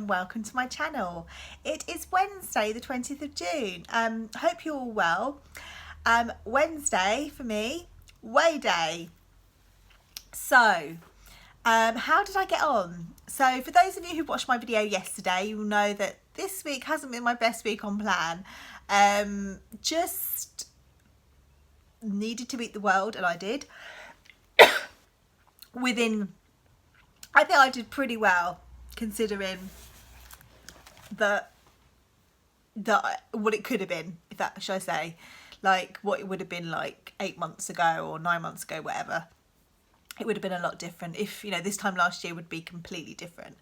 and welcome to my channel. It is Wednesday the 20th of June. Hope you're all well. Wednesday for me, weigh day. So how did I get on? So for those of you who watched my video yesterday, you'll know that this week hasn't been my best week on plan. Just needed to beat the world, and I did. I think I did pretty well considering what it could have been, if that, should I say, like what it would have been like 8 months ago or 9 months ago, whatever. It would have been a lot different. If, you know, this time last year would be completely different.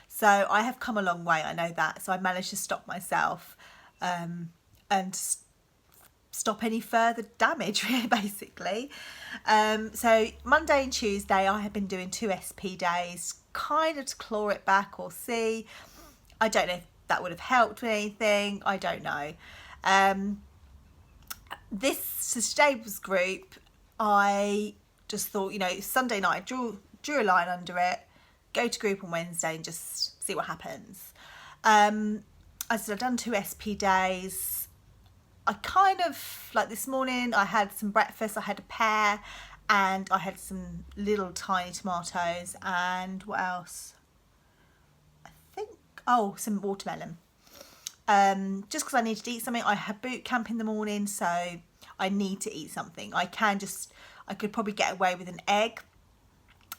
So I have come a long way, I know that. So I managed to stop myself and stop any further damage, basically. So Monday and Tuesday I have been doing 2 SP days, kind of to claw it back or see. I don't know if that would have helped with anything, I don't know. Today's group, I just thought, you know, Sunday night, drew a line under it, go to group on Wednesday and just see what happens. I said I've done 2 SP days. I kind of, like this morning, I had some breakfast, I had a pear and I had some little tiny tomatoes and what else? I think, oh, some watermelon. Just because I needed to eat something. I had boot camp in the morning, so I need to eat something. I could probably get away with an egg,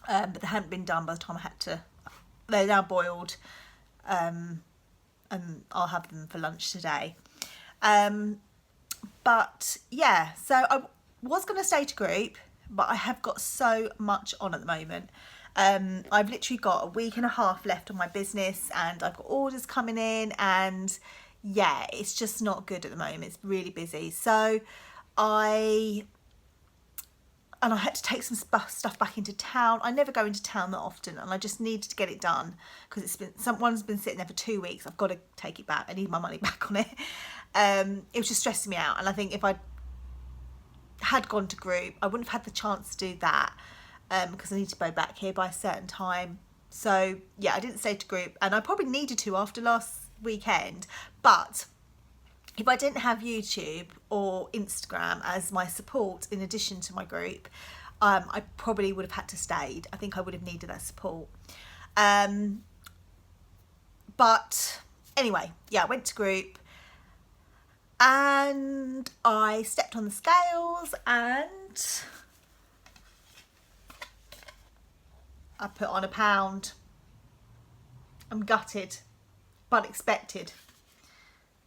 but they hadn't been done by the time I had to. They're now boiled, and I'll have them for lunch today. But yeah, so I was going to stay to group, but I have got so much on at the moment. I've literally got a week and a half left on my business and I've got orders coming in, and yeah, it's just not good at the moment. It's really busy. So I had to take some stuff back into town. I never go into town that often, and I just needed to get it done because someone's been sitting there for 2 weeks. I've got to take it back. I need my money back on it. It was just stressing me out, and I think if I had gone to group, I wouldn't have had the chance to do that because I need to go back here by a certain time. So yeah, I didn't stay to group, and I probably needed to after last weekend. But if I didn't have YouTube or Instagram as my support in addition to my group, I probably would have had to stay. I think I would have needed that support. But anyway, yeah, I went to group and I stepped on the scales and I put on 1 pound. I'm gutted, but expected.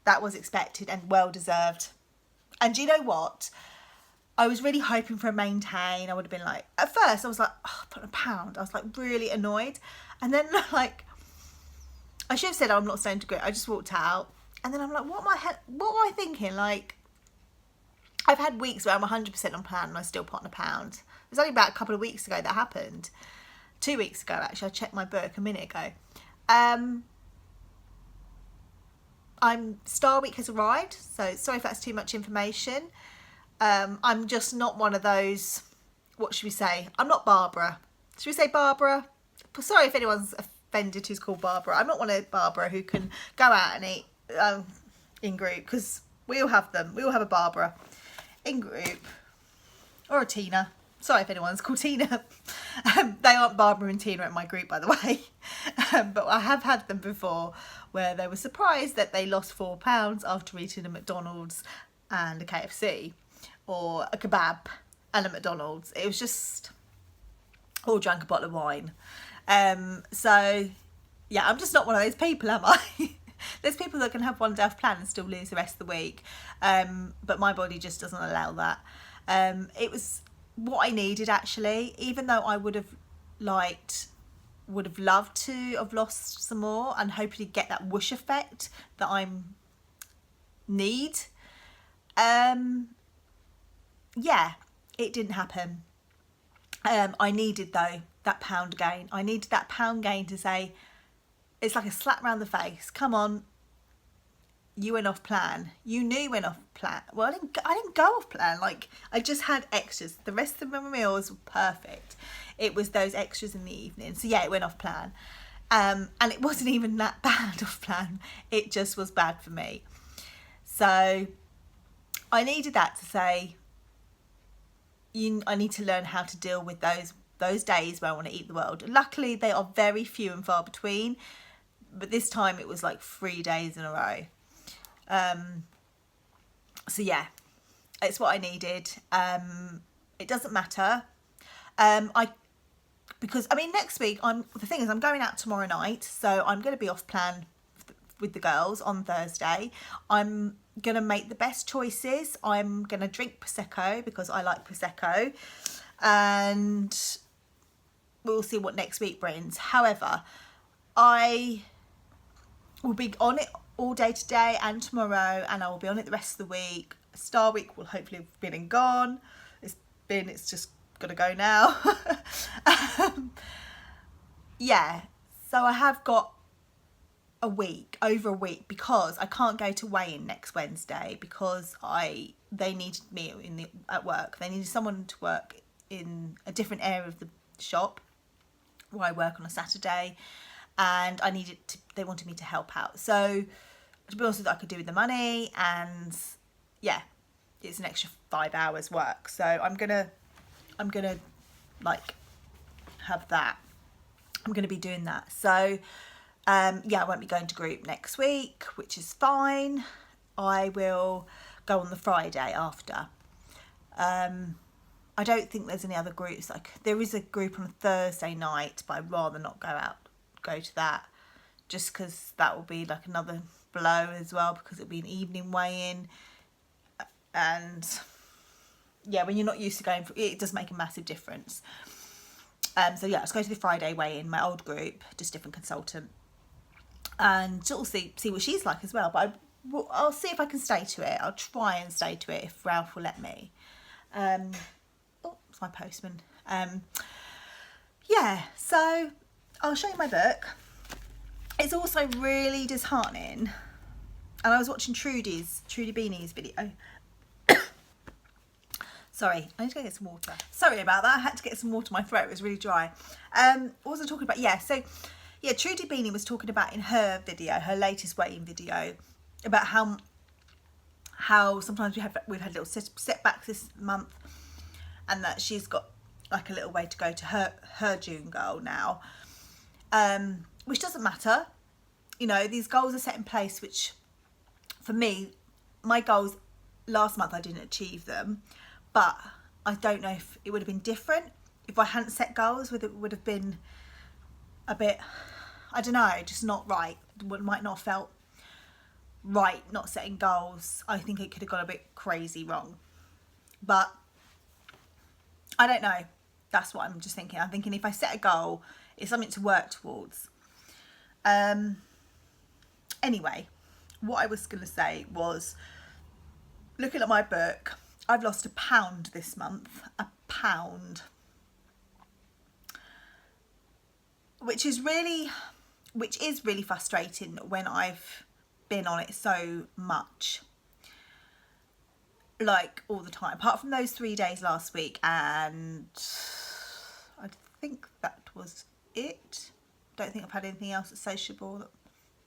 That was expected and well deserved. And do you know what? I was really hoping for a maintain. I would have been like, at first I was like, oh, put 1 pound. I was like really annoyed. And then like, I should have said, oh, I'm not staying to group. I just walked out. And then I'm like, what am I thinking? Like, I've had weeks where I'm 100% on plan and I still put on 1 pound. It was only about a couple of weeks ago that happened. 2 weeks ago, actually. I checked my book a minute ago. Star Week has arrived, so sorry if that's too much information. I'm just not one of those, what should we say? I'm not Barbara. Should we say Barbara? Sorry if anyone's offended who's called Barbara. I'm not one of Barbara who can go out and eat in group, because we all have them. We all have a Barbara in group, or a Tina. Sorry if anyone's called Tina. They aren't Barbara and Tina in my group, by the way. But I have had them before where they were surprised that they lost 4 pounds after eating a McDonald's and a KFC, or a kebab and a McDonald's. It was just, or drank a bottle of wine. So yeah, I'm just not one of those people, am I? There's people that can have 1 day off plan and still lose the rest of the week. But my body just doesn't allow that. It was what I needed, actually, even though I would have loved to have lost some more and hopefully get that whoosh effect that I need. Yeah, it didn't happen. I needed, though, that pound gain. I needed that pound gain to say, it's like a slap round the face. Come on, you went off plan. You knew you went off plan. Well, I didn't go off plan. Like, I just had extras. The rest of my meals were perfect. It was those extras in the evening. So yeah, it went off plan. And it wasn't even that bad off plan. It just was bad for me. So I needed that to say, I need to learn how to deal with those days where I want to eat the world. Luckily, they are very few and far between, but this time it was like 3 days in a row. So yeah, it's what I needed. It doesn't matter. Because I mean, next week the thing is I'm going out tomorrow night, so I'm going to be off plan with the girls on Thursday. I'm going to make the best choices. I'm going to drink Prosecco because I like Prosecco, and we'll see what next week brings. However, I will be on it all day today and tomorrow, and I will be on it the rest of the week. Star Week will hopefully have been and gone. It's just gotta go now. Yeah, so I have got over a week, because I can't go to weigh-in next Wednesday because they needed me at work. They needed someone to work in a different area of the shop where I work on a Saturday, and they wanted me to help out. So to be honest with you, I could do with the money, and yeah, it's an extra 5 hours work. So I'm gonna like have that. I'm gonna be doing that. So yeah, I won't be going to group next week, which is fine. I will go on the Friday after. I don't think there's any other groups. Like, there is a group on a Thursday night, but I'd rather not go to that, just because that will be like another blow as well, because it'll be an evening weigh-in, and yeah, when you're not used to going for it, does make a massive difference. So yeah, let's go to the Friday weigh-in, my old group, just different consultant, and sort of see what she's like as well. But I'll see if I can stay to it. I'll try and stay to it if Ralph will let me. Oh, it's my postman. Yeah, so I'll show you my book. It's also really disheartening, and I was watching Trudy Beanie's video. Sorry, I need to go get some water. Sorry about that. I had to get some water. My throat was really dry. What was I talking about? Yeah, so yeah, Trudy Beanie was talking about in her video, her latest weigh-in video, about how sometimes we've had little setbacks this month, and that she's got like a little way to go to her June goal now, which doesn't matter. You know, these goals are set in place, which for me, my goals last month, I didn't achieve them, but I don't know if it would have been different if I hadn't set goals. Whether it would have been a bit, I don't know, just not right. It might not have felt right not setting goals. I think it could have gone a bit crazy wrong, but I don't know. That's what I'm just thinking. I'm thinking if I set a goal, it's something to work towards. Anyway, what I was going to say was, looking at my book, I've lost £1 this month. £1. Which is really frustrating when I've been on it so much. Like all the time, apart from those 3 days last week, and I think that was it. Don't think I've had anything else that's sociable that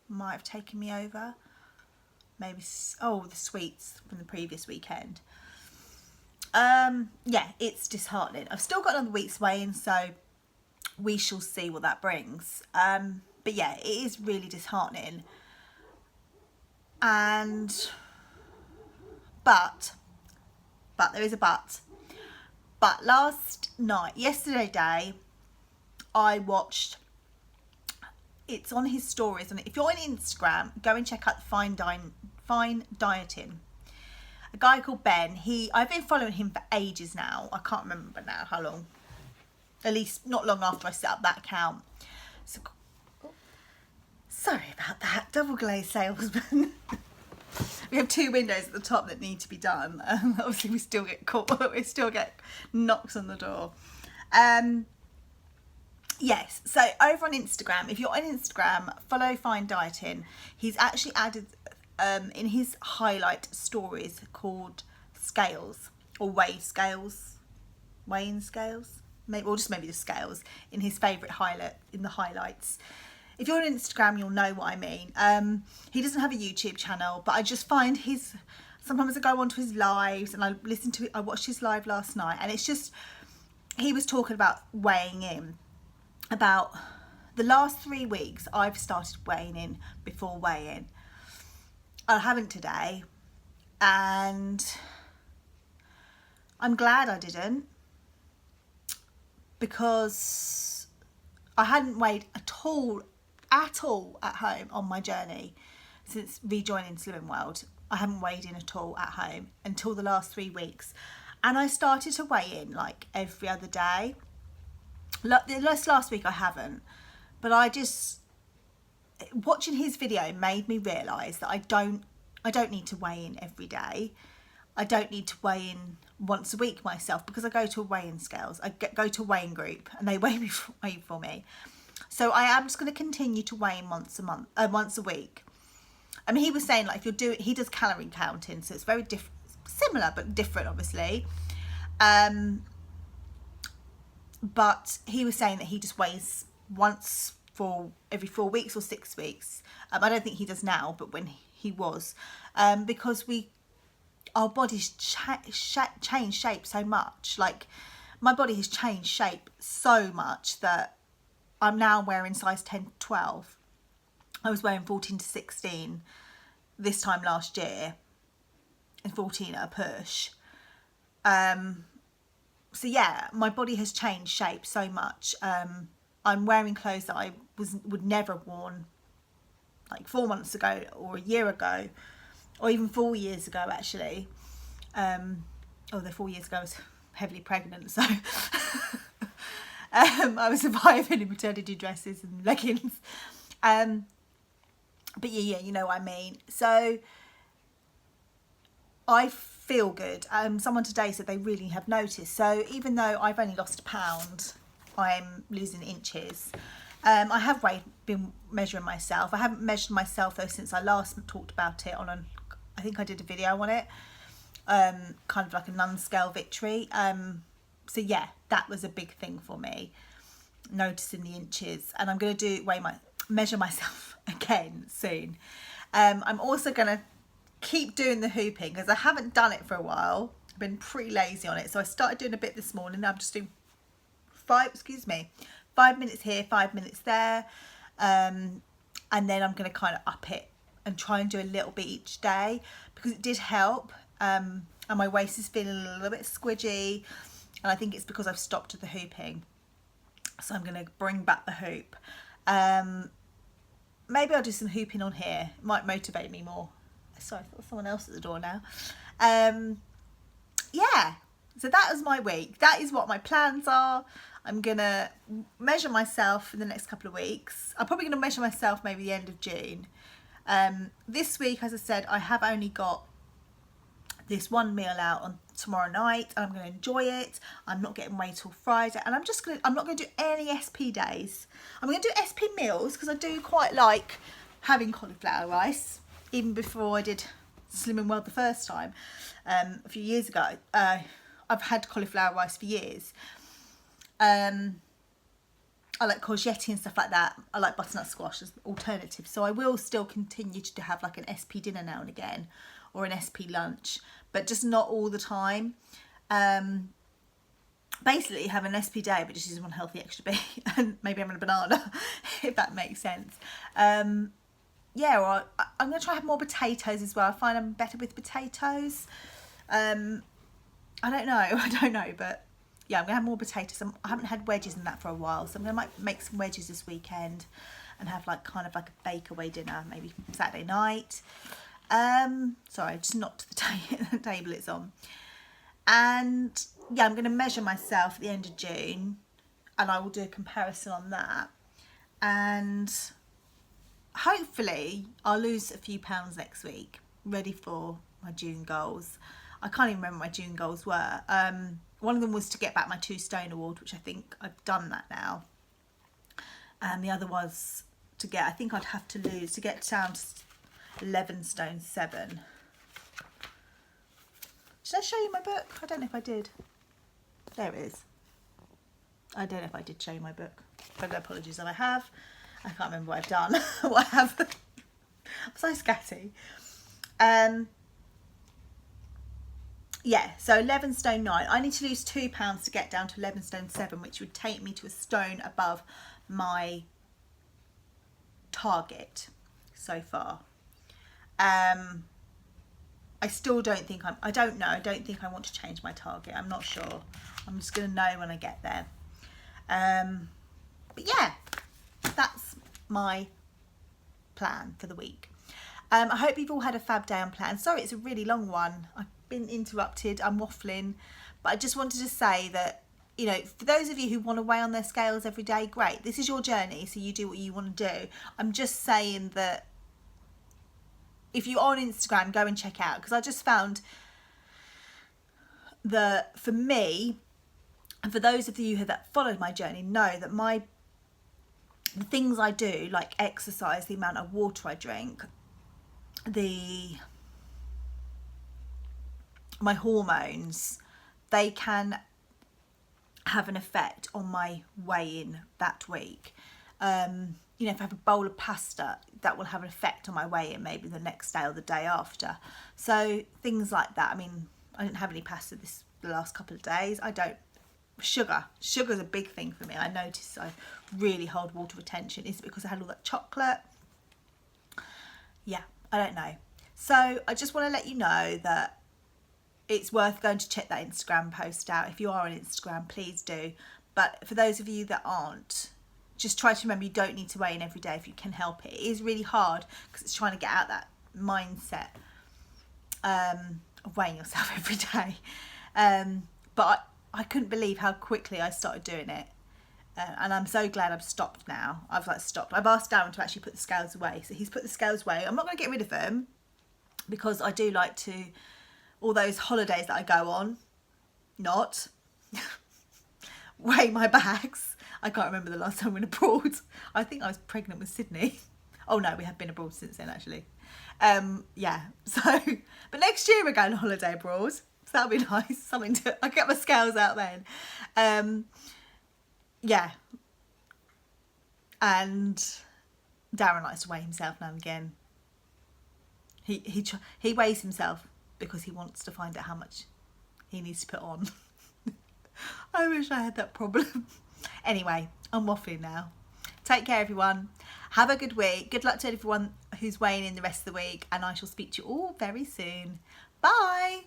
might have taken me over. Maybe, oh, the sweets from the previous weekend. Yeah, it's disheartening. I've still got another week's weigh-in, so we shall see what that brings. But yeah, it is really disheartening. But there is a but. But yesterday day, I watched, it's on his stories, and if you're on Instagram, go and check out Fine Dieting. A guy called Ben. I've been following him for ages now. I can't remember now how long. At least not long after I set up that account. So, sorry about that. Double glazed salesman. We have 2 windows at the top that need to be done. Obviously, we still get caught. We still get knocks on the door. Yes, so over on Instagram, if you're on Instagram, follow Fine Dieting. He's actually added in his highlight stories called scales, or weighing scales, maybe, or just maybe the scales, in his favourite highlight, in the highlights. if you're on Instagram, you'll know what I mean. He doesn't have a YouTube channel, but I just find sometimes I go onto his lives and I watched his live last night, and it's just, he was talking about weighing in, about the last 3 weeks I've started weighing in before weigh-in. I haven't today, and I'm glad I didn't, because I hadn't weighed at all at home on my journey since rejoining Slimming World. I haven't weighed in at all at home until the last 3 weeks, and I started to weigh in like every other day. Last week I haven't, but I just, watching his video made me realise that I don't need to weigh in every day. I don't need to weigh in once a week myself, because I go to a weighing scales. I go to a weighing group and they weigh for me. So I am just going to continue to weigh in once a week. I mean, he was saying, like, he does calorie counting, so it's very different, similar but different, obviously. But he was saying that he just weighs once for every 4 weeks or 6 weeks. I don't think he does now, but when he was, because our bodies change shape so much. Like, my body has changed shape so much that I'm now wearing size 10 to 12. I was wearing 14 to 16 this time last year, and 14 at a push. So yeah, my body has changed shape so much. I'm wearing clothes that I would never have worn like 4 months ago or a year ago, or even 4 years ago actually. Although 4 years ago I was heavily pregnant, so I was surviving in maternity dresses and leggings. But yeah, you know what I mean. So I feel good. Someone today said they really have noticed. So even though I've only lost a pound, I'm losing inches. I have been measuring myself. I haven't measured myself though since I last talked about it I think I did a video on it, kind of like a non-scale victory. So yeah, that was a big thing for me, noticing the inches. And I'm going to measure myself again soon. I'm also going to keep doing the hooping, because I haven't done it for a while. I've been pretty lazy on it, so I started doing a bit this morning. I'm just doing 5 minutes here, 5 minutes there, and then I'm going to kind of up it and try and do a little bit each day, because it did help. And my waist is feeling a little bit squidgy, and I think it's because I've stopped the hooping. So I'm going to bring back the hoop. Maybe I'll do some hooping on here. It might motivate me more. Sorry, I thought there was someone else at the door now. Yeah, so that was my week. That is what my plans are. I'm going to measure myself in the next couple of weeks. I'm probably going to measure myself maybe the end of June. This week, as I said, I have only got this one meal out on tomorrow night, and I'm going to enjoy it. I'm not getting away till Friday, and I'm not going to do any SP days. I'm going to do SP meals, because I do quite like having cauliflower rice. Even before I did Slimming World the first time, a few years ago, I've had cauliflower rice for years. I like courgette and stuff like that. I like butternut squash as an alternative. So I will still continue to have like an SP dinner now and again, or an SP lunch, but just not all the time. Basically have an SP day, but just use one healthy extra bit, and maybe having a banana, if that makes sense. Yeah, or I'm going to try to have more potatoes as well. I find I'm better with potatoes. I don't know, but yeah, I'm going to have more potatoes. I haven't had wedges and that for a while, so I'm going to make some wedges this weekend and have like kind of like a bakeaway dinner, maybe Saturday night. Sorry, I just knocked the table it's on. And yeah, I'm going to measure myself at the end of June, and I will do a comparison on that. And hopefully I'll lose a few pounds next week, ready for my June goals. I can't even remember what my June goals were. One of them was to get back my 2 stone award, which I think I've done that now. And the other was I think I'd have to get down to 11 stone 7. Should I show you my book? I don't know if I did. There it is. I don't know if I did show you my book, but apologies if I have. I can't remember what I've done. What I have. I'm so scatty. Yeah, so 11 stone 9. I need to lose 2 pounds to get down to 11 stone 7, which would take me to a stone above my target so far. I still don't think I don't think I want to change my target. I'm not sure. I'm just going to know when I get there. But yeah, that's my plan for the week. I hope you've all had a fab day and plan. Sorry, it's a really long one. I've been interrupted. I'm waffling. But I just wanted to say that, you know, for those of you who want to weigh on their scales every day, great. This is your journey, so you do what you want to do. I'm just saying that if you're on Instagram, go and check out, because I just found that for me, and for those of you that followed my journey, know that the things I do, like exercise, the amount of water I drink, my hormones, they can have an effect on my weigh-in that week. You know, if I have a bowl of pasta, that will have an effect on my weigh-in maybe the next day or the day after. So things like that. I mean, I didn't have any pasta the last couple of days. I don't. Sugar's a big thing for me. I notice I really hold water retention. Is it because I had all that chocolate? Yeah, I don't know. So I just want to let you know that it's worth going to check that Instagram post out. If you are on Instagram, please do. But for those of you that aren't, just try to remember you don't need to weigh in every day if you can help it. It is really hard because it's trying to get out that mindset of weighing yourself every day. But I couldn't believe how quickly I started doing it. And I'm so glad I've stopped now. I've stopped. I've asked Darren to actually put the scales away. So he's put the scales away. I'm not going to get rid of them because I do like to, all those holidays that I go on, not weigh my bags. I can't remember the last time we went abroad. I think I was pregnant with Sydney. Oh no, we have been abroad since then actually. Yeah, so, but next year we're going on holiday abroad. So that'll be nice. I'll get my scales out then. Yeah. And Darren likes to weigh himself now and again. He weighs himself because he wants to find out how much he needs to put on. I wish I had that problem. Anyway, I'm waffling now. Take care, everyone. Have a good week. Good luck to everyone who's weighing in the rest of the week, and I shall speak to you all very soon. Bye.